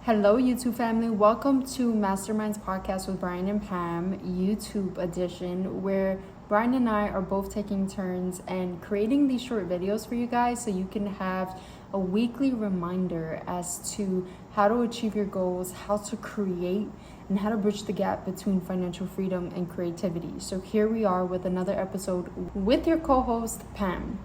Hello, YouTube family. Welcome to Masterminds Podcast with Brian and Pam, YouTube edition, where Brian and I are both taking turns and creating these short videos for you guys so you can have a weekly reminder as to how to achieve your goals, how to create, and how to bridge the gap between financial freedom and creativity. So here we are with another episode with your co-host, Pam.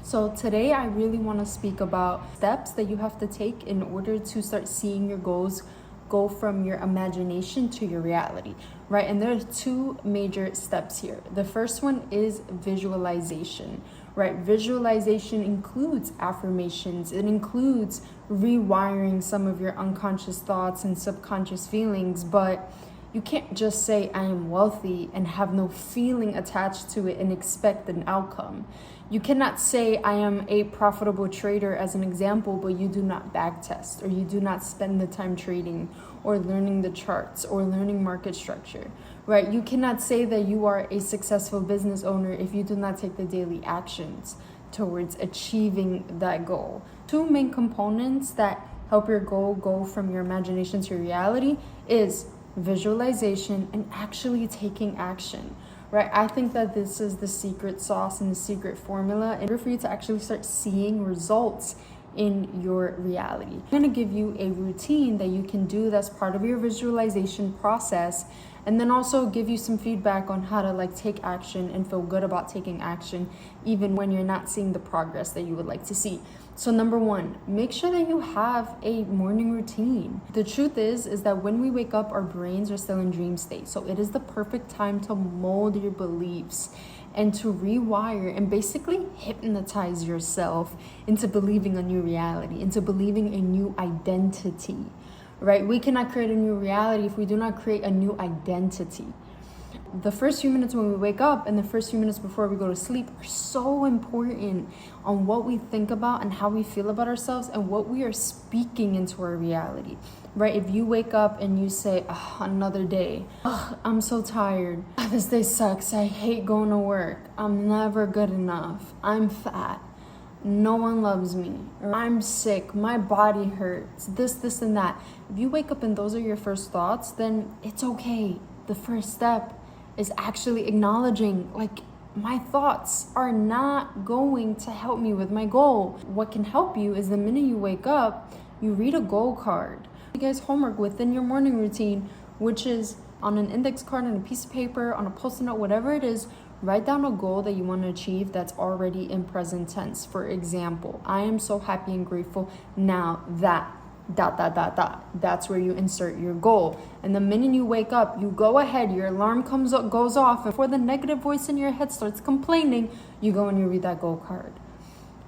So today I really want to speak about steps that you have to take in order to start seeing your goals go from your imagination to your reality, right? And there are two major steps here. The first one is visualization, right? Visualization includes affirmations. It includes rewiring some of your unconscious thoughts and subconscious feelings, but you can't just say I am wealthy and have no feeling attached to it and expect an outcome. You cannot say I am a profitable trader as an example, but you do not backtest, or you do not spend the time trading or learning the charts or learning market structure, right? You cannot say that you are a successful business owner if you do not take the daily actions towards achieving that goal. Two main components that help your goal go from your imagination to your reality is visualization and actually taking action, right? I think that this is the secret sauce and the secret formula in order for you to actually start seeing results in your reality. I'm going to give you a routine that you can do that's part of your visualization process, and then also give you some feedback on how to take action and feel good about taking action even when you're not seeing the progress that you would like to see. So number one, make sure that you have a morning routine. The truth is that when we wake up, our brains are still in dream state. So it is the perfect time to mold your beliefs and to rewire and basically hypnotize yourself into believing a new reality, into believing a new identity, right? We cannot create a new reality if we do not create a new identity. The first few minutes when we wake up and the first few minutes before we go to sleep are so important on what we think about and how we feel about ourselves and what we are speaking into our reality, right? If you wake up and you say, another day, I'm so tired, this day sucks, I hate going to work, I'm never good enough, I'm fat, no one loves me, or I'm sick, my body hurts, this and that. If you wake up and those are your first thoughts, then it's okay. The first step is actually acknowledging, my thoughts are not going to help me with my goal. What can help you is the minute you wake up, you read a goal card. You guys homework within your morning routine, which is on an index card, on a piece of paper, on a post-it note, whatever it is, write down a goal that you want to achieve that's already in present tense. For example, I am so happy and grateful now that ... That's where you insert your goal. And the minute you wake up, you go ahead, your alarm goes off, and before the negative voice in your head starts complaining, you go and you read that goal card,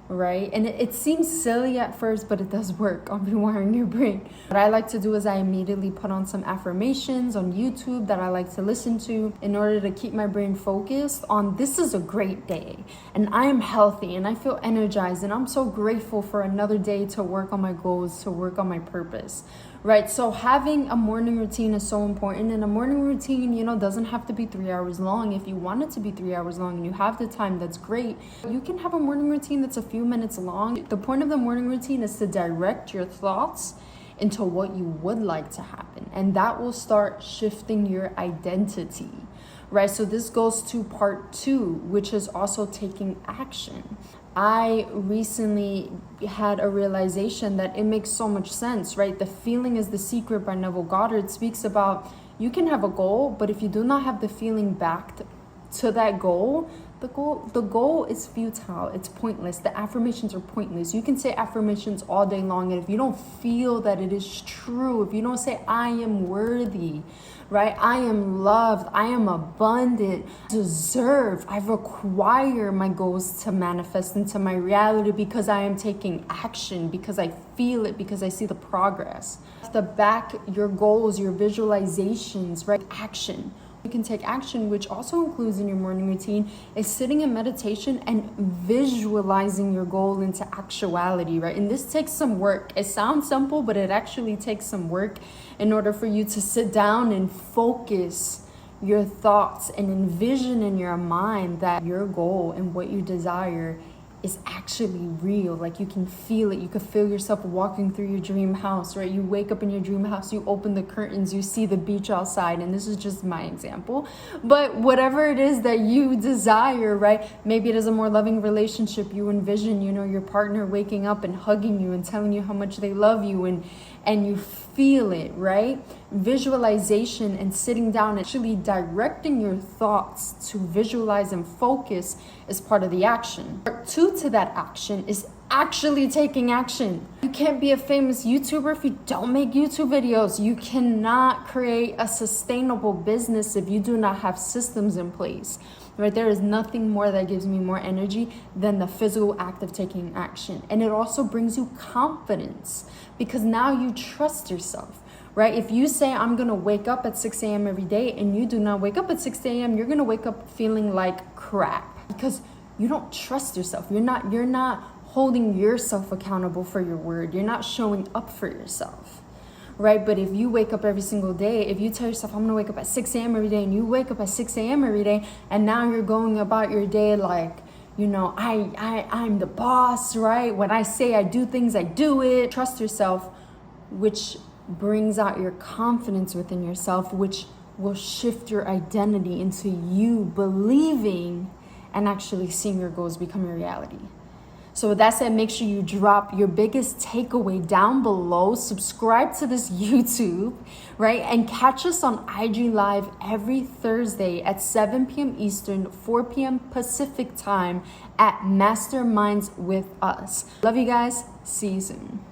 right? And it seems silly at first, but it does work on rewiring your brain. What I like to do is I immediately put on some affirmations on YouTube that I like to listen to in order to keep my brain focused on this is a great day and I am healthy and I feel energized and I'm so grateful for another day to work on my goals, to work on my purpose, right? So having a morning routine is so important, and a morning routine, doesn't have to be 3 hours long. If you want it to be 3 hours long and you have the time, that's great. You can have a morning routine that's a few minutes long. The point of the morning routine is to direct your thoughts into what you would like to happen, and that will start shifting your identity, right? So this goes to part 2, which is also taking action. I recently had a realization that it makes so much sense, right? The Feeling is the Secret by Neville Goddard speaks about you can have a goal, but if you do not have the feeling backed to that goal, the goal is futile. It's pointless. The affirmations are pointless. You can say affirmations all day long, and if you don't feel that it is true, if you don't say I am worthy, right? I am loved, I am abundant, I require my goals to manifest into my reality because I am taking action, because I feel it, because I see the progress. To back your goals, your visualizations, right? Action. You can take action, which also includes in your morning routine, is sitting in meditation and visualizing your goal into actuality, right? And this takes some work. It sounds simple, but it actually takes some work in order for you to sit down and focus your thoughts and envision in your mind that your goal and what you desire is actually real. Like, you can feel it. You can feel yourself walking through your dream house, right? You wake up in your dream house, you open the curtains, you see the beach outside. And this is just my example. But whatever it is that you desire, right? Maybe it is a more loving relationship. You envision, your partner waking up and hugging you and telling you how much they love you, and you feel it, right? Visualization and sitting down and actually directing your thoughts to visualize and focus is part of the action. Part 2 to that action is actually taking action. You can't be a famous YouTuber if you don't make YouTube videos. You cannot create a sustainable business if you do not have systems in place. Right? There is nothing more that gives me more energy than the physical act of taking action. And it also brings you confidence because now you trust yourself, right? If you say, I'm going to wake up at 6 a.m. every day, and you do not wake up at 6 a.m., you're going to wake up feeling like crap because you don't trust yourself. You're not holding yourself accountable for your word. You're not showing up for yourself. Right? But if you wake up every single day, if you tell yourself, I'm going to wake up at 6 a.m. every day, and you wake up at 6 a.m. every day, and now you're going about your day like, I'm the boss, right? When I say I do things, I do it. Trust yourself, which brings out your confidence within yourself, which will shift your identity into you believing and actually seeing your goals become a reality. So with that said, make sure you drop your biggest takeaway down below. Subscribe to this YouTube, right? And catch us on IG Live every Thursday at 7 p.m. Eastern, 4 p.m. Pacific time at Masterminds with Us. Love you guys. See you soon.